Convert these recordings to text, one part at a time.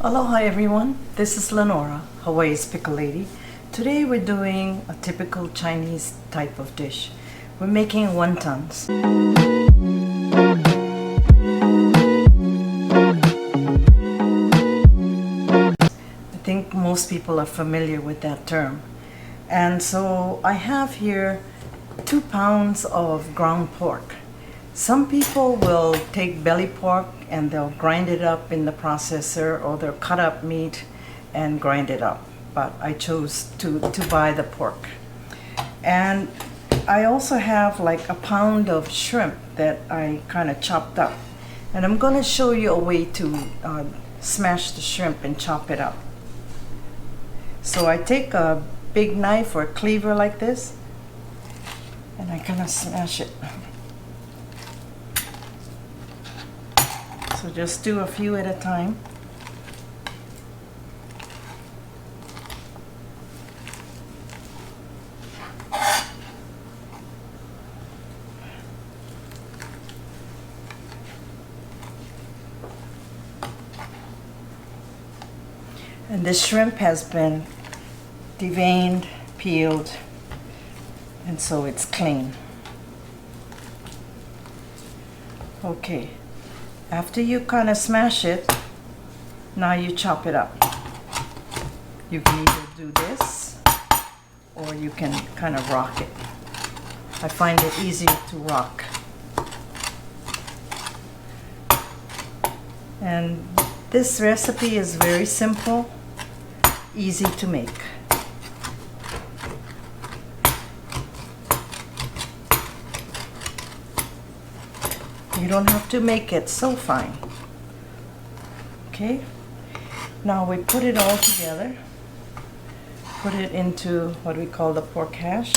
Aloha everyone, this is Lenora, Hawaii's Pickle Lady. Today we're doing a typical Chinese type of dish. We're making wontons. I think most people are familiar with that term. And so I have here 2 pounds of ground pork. Some people will take belly pork and they'll grind it up in the processor, or they'll cut up meat and grind it up. But I chose to buy the pork. And I also have like a pound of shrimp that I kind of chopped up. And I'm going to show you a way to smash the shrimp and chop it up. So I take a big knife or a cleaver like this, and I kind of smash it. So just do a few at a time. And the shrimp has been deveined, peeled, and so it's clean. Okay. After you kind of smash it, now you chop it up. You can either do this, or you can kind of rock it. I find it easier to rock. And this recipe is very simple, easy to make. You don't have to make it so fine. Okay, now we put it all together. Put it into what we call the pork hash.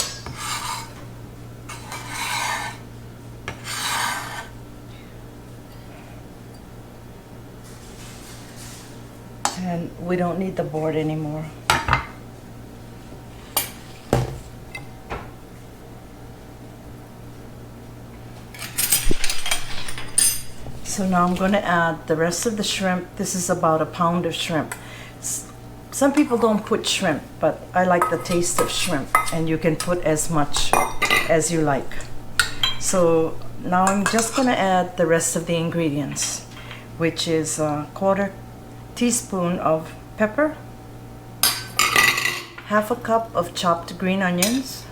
And we don't need the board anymore. So now I'm going to add the rest of the shrimp. This is about a pound of shrimp. Some people don't put shrimp, but I like the taste of shrimp, and you can put as much as you like. So now I'm just going to add the rest of the ingredients, which is a 1/4 teaspoon of pepper, 1/2 cup of chopped green onions,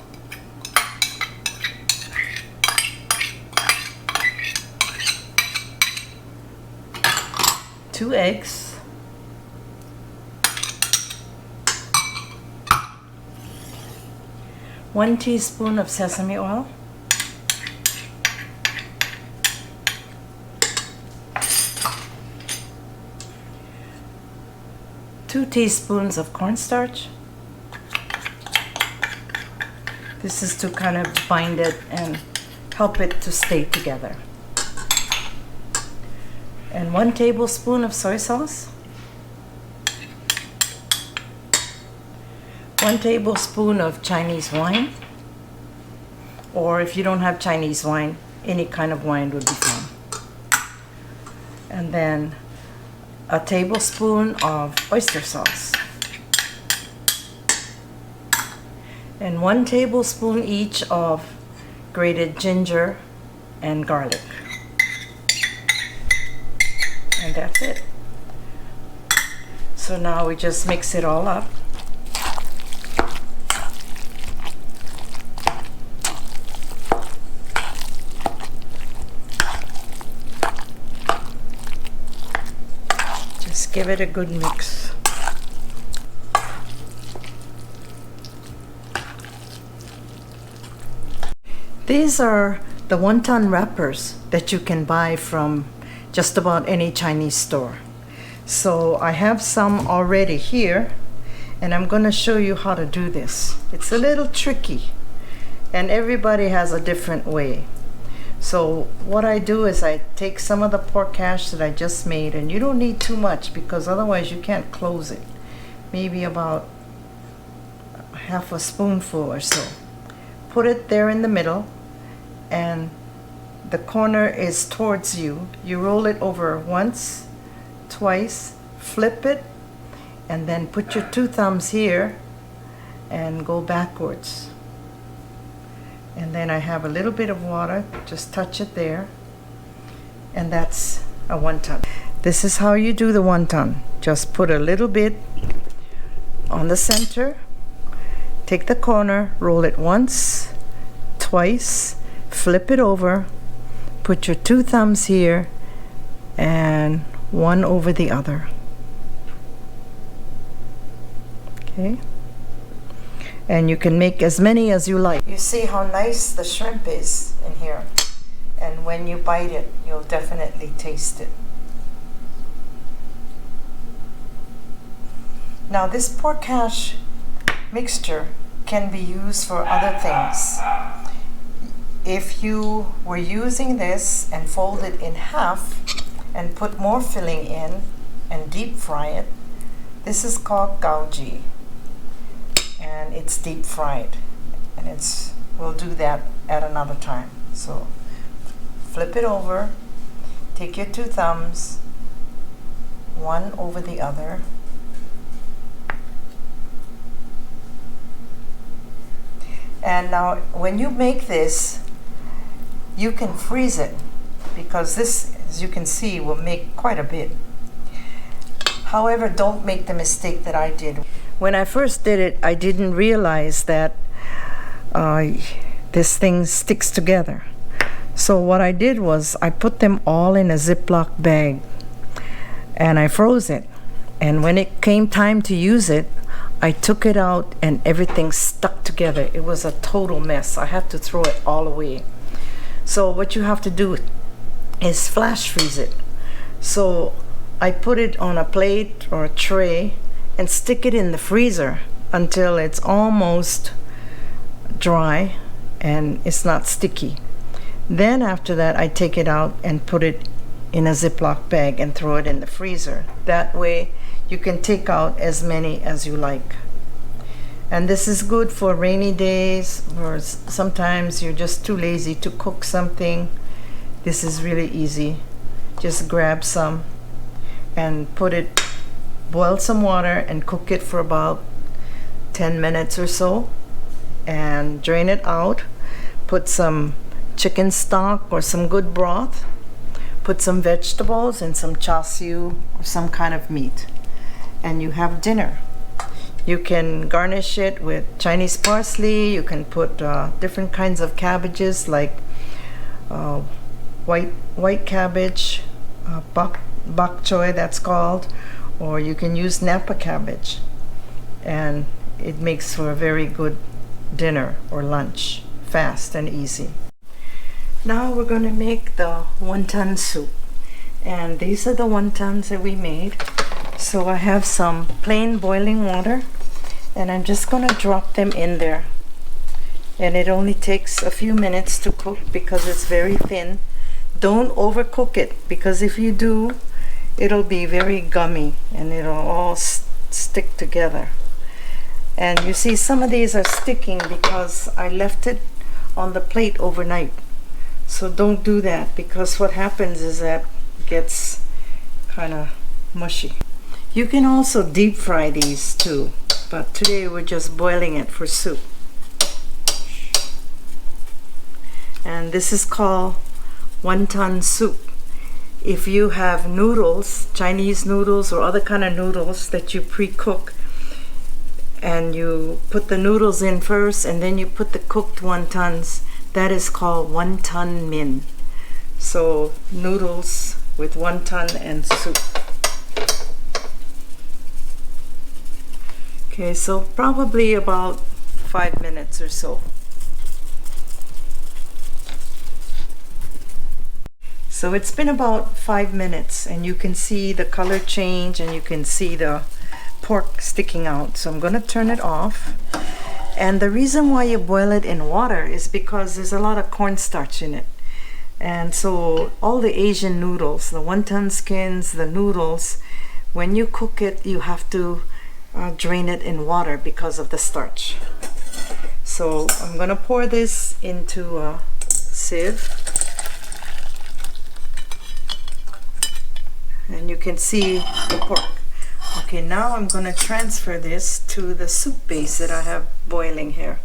2 eggs, 1 teaspoon of sesame oil, 2 teaspoons of cornstarch. This is to kind of bind it and help it to stay together. And 1 tablespoon of soy sauce, 1 tablespoon of Chinese wine, or if you don't have Chinese wine, any kind of wine would be fine. And then a tablespoon of oyster sauce, and 1 tablespoon each of grated ginger and garlic. And that's it. So now we just mix it all up. Just give it a good mix. These are the wonton wrappers that you can buy from just about any Chinese store. So I have some already here, and I'm going to show you how to do this. It's a little tricky, and everybody has a different way. So what I do is I take some of the pork hash that I just made, and you don't need too much because otherwise you can't close it. Maybe about 1/2 spoonful or so. Put it there in the middle, and the corner is towards you. You roll it over once, twice, flip it, and then put your two thumbs here and go backwards. And then I have a little bit of water, just touch it there, and that's a wonton. This is how you do the wonton. Just put a little bit on the center, take the corner, roll it once, twice, flip it over, put your two thumbs here and one over the other. Okay, and you can make as many as you like. You see how nice the shrimp is in here, and when you bite it, you'll definitely taste it. Now this pork hash mixture can be used for other things. If you were using this and fold it in half and put more filling in and deep fry it, this is called gaoji, and it's deep fried, and we'll do that at another time. So flip it over, take your two thumbs, one over the other, and now when you make this, you can freeze it, because this, as you can see, will make quite a bit. However, don't make the mistake that I did. When I first did it, I didn't realize that this thing sticks together. So what I did was I put them all in a Ziploc bag and I froze it. And when it came time to use it, I took it out and everything stuck together. It was a total mess. I had to throw it all away. So what you have to do is flash freeze it. So I put it on a plate or a tray and stick it in the freezer until it's almost dry and it's not sticky. Then after that, I take it out and put it in a Ziploc bag and throw it in the freezer. That way you can take out as many as you like. And this is good for rainy days, or sometimes you're just too lazy to cook something. This is really easy. Just grab some and boil some water and cook it for about 10 minutes or so, and drain it out. Put some chicken stock or some good broth, put some vegetables and some char siu or some kind of meat, and you have dinner. You can garnish it with Chinese parsley. You can put different kinds of cabbages, like white cabbage, bok choy that's called, or you can use Napa cabbage, and it makes for a very good dinner or lunch, fast and easy. Now we're going to make the wonton soup, and these are the wontons that we made. So I have some plain boiling water, and I'm just going to drop them in there, and it only takes a few minutes to cook because it's very thin. Don't overcook it, because if you do, it'll be very gummy and it'll all stick together. And you see, some of these are sticking because I left it on the plate overnight. So don't do that, because what happens is that it gets kind of mushy. You can also deep fry these too, but today we're just boiling it for soup. And this is called wonton soup. If you have noodles, Chinese noodles or other kind of noodles that you pre-cook, and you put the noodles in first and then you put the cooked wontons, that is called wonton min. So noodles with wonton and soup. Okay, so probably about 5 minutes or so. So it's been about 5 minutes, and you can see the color change and you can see the pork sticking out. So I'm going to turn it off. And the reason why you boil it in water is because there's a lot of cornstarch in it. And so all the Asian noodles, the wonton skins, the noodles, when you cook it, you have to drain it in water because of the starch. So I'm going to pour this into a sieve. And you can see the pork. Okay, now I'm going to transfer this to the soup base that I have boiling here.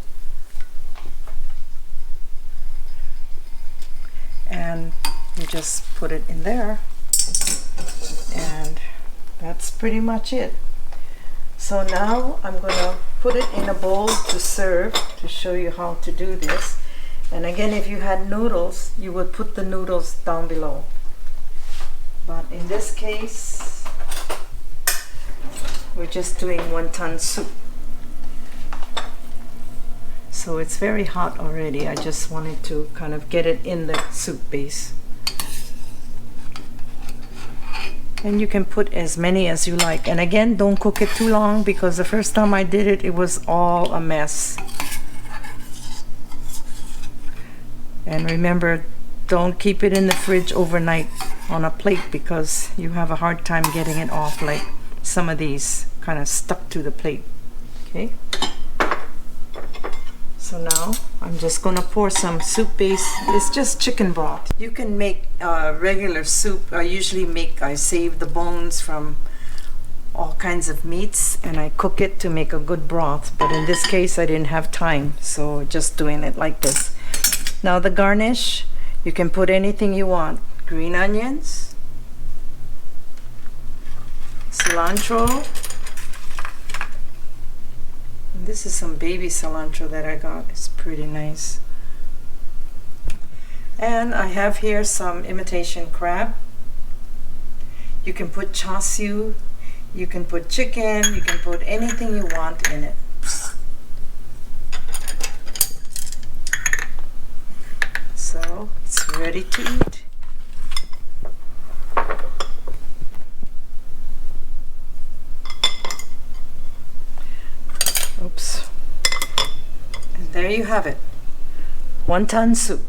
And you just put it in there, and that's pretty much it. So now I'm going to put it in a bowl to serve, to show you how to do this. And again, if you had noodles, you would put the noodles down below. But in this case, we're just doing wonton soup. So it's very hot already. I just wanted to kind of get it in the soup base. And you can put as many as you like. And again, don't cook it too long, because the first time I did it, it was all a mess. And remember, don't keep it in the fridge overnight on a plate, because you have a hard time getting it off, like some of these kind of stuck to the plate. Okay. So now I'm just going to pour some soup base. It's just chicken broth. You can make regular soup. I save the bones from all kinds of meats and I cook it to make a good broth. But in this case, I didn't have time, so just doing it like this. Now the garnish, you can put anything you want. Green onions, cilantro. This is some baby cilantro that I got. It's pretty nice. And I have here some imitation crab. You can put char siu, you can put chicken, you can put anything you want in it. So it's ready to eat. Oops. And there you have it. Wonton soup.